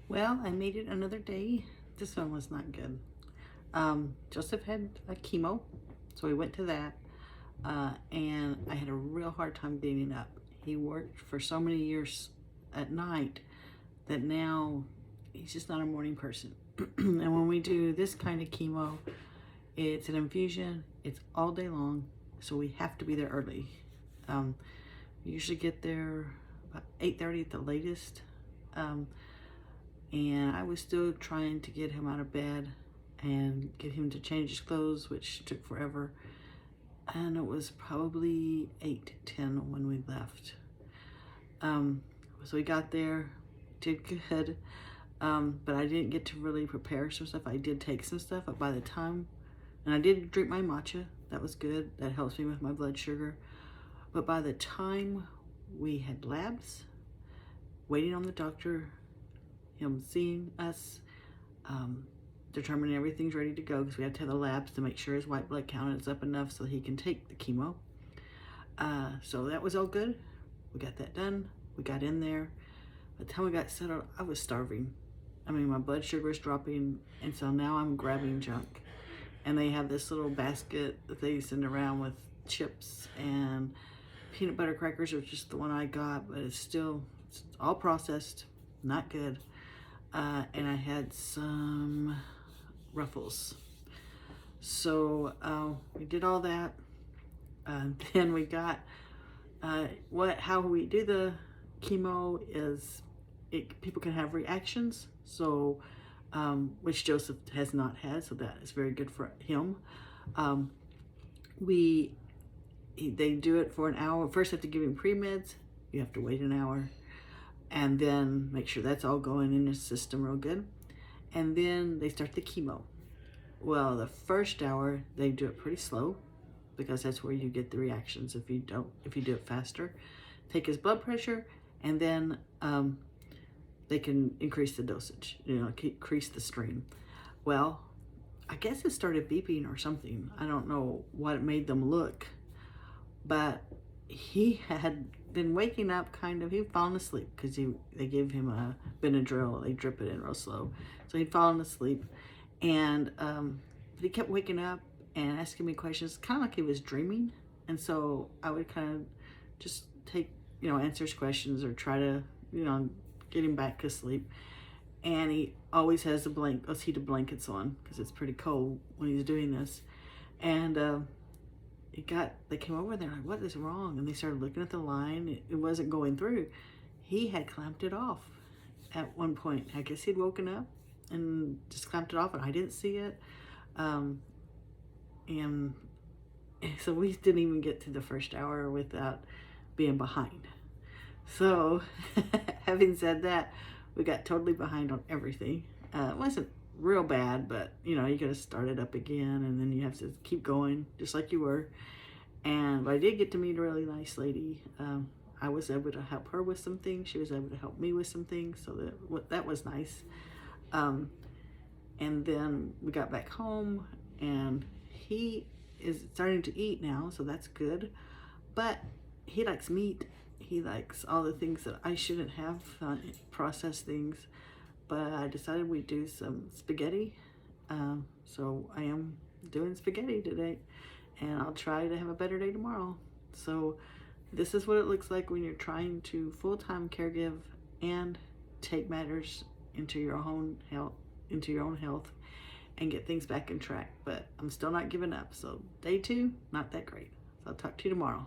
Well, I made it another day. This one was not good. Joseph had a chemo, so we went to that, and I had a real hard time getting up. He worked for so many years at night that now he's just not a morning person. And when we do this kind of chemo, it's an infusion, it's all day long, so we have to be there early. We usually get there about 8:30 at the latest. And I was still trying to get him out of bed and get him to change his clothes, which took forever. And it was probably 8:10 when we left. So we got there, did good, but I didn't get to really prepare some stuff. I did take some stuff, but by the time, and I did drink my matcha, that was good. That helps me with my blood sugar. But by the time we had labs, waiting on the doctor, him seeing us, determining everything's ready to go because we have to have the labs to make sure his white blood count is up enough so he can take the chemo. So that was all good. We got that done. We got in there. By the time we got settled, I was starving. I mean, my blood sugar is dropping, and so now I'm grabbing junk. And they have this little basket that they send around with chips and peanut butter crackers, which is the one I got, but it's all processed, not good. And I had some Ruffles. So we did all that. Then we got how we do the chemo is people can have reactions. So which Joseph has not had, so that is very good for him. They do it for an hour. First, have to give him pre-meds. You have to wait an hour, and then make sure that's all going in his system real good. And then they start the chemo. Well, the first hour they do it pretty slow because that's where you get the reactions. If you do it faster, take his blood pressure, and then they can increase the dosage. Increase the stream. Well, I guess it started beeping or something. I don't know what made them look, but he had been waking up kind of. He'd fallen asleep because they gave him a Benadryl. They drip it in real slow, so he'd fallen asleep, and but he kept waking up and asking me questions, kind of like he was dreaming. And so I would kind of just take answer his questions or try to get him back to sleep. And he always has heated blankets on because it's pretty cold when he's doing this. And they came over there like, what is wrong? And they started looking at the line. It wasn't going through. He had clamped it off at one point. I guess he'd woken up and just clamped it off, and I didn't see it. And so we didn't even get to the first hour without being behind. So having said that, we got totally behind on everything. It wasn't real bad, but you gotta start it up again, and then you have to keep going just like you were. But I did get to meet a really nice lady. I was able to help her with some things. She was able to help me with some things, so that was nice. And then we got back home, and he is starting to eat now, so that's good. But he likes meat. He likes all the things that I shouldn't have, processed things. But I decided we'd do some spaghetti. So I am doing spaghetti today, and I'll try to have a better day tomorrow. So this is what it looks like when you're trying to full-time caregive and take matters into your own health and get things back in track. But I'm still not giving up. So day 2, not that great. So I'll talk to you tomorrow.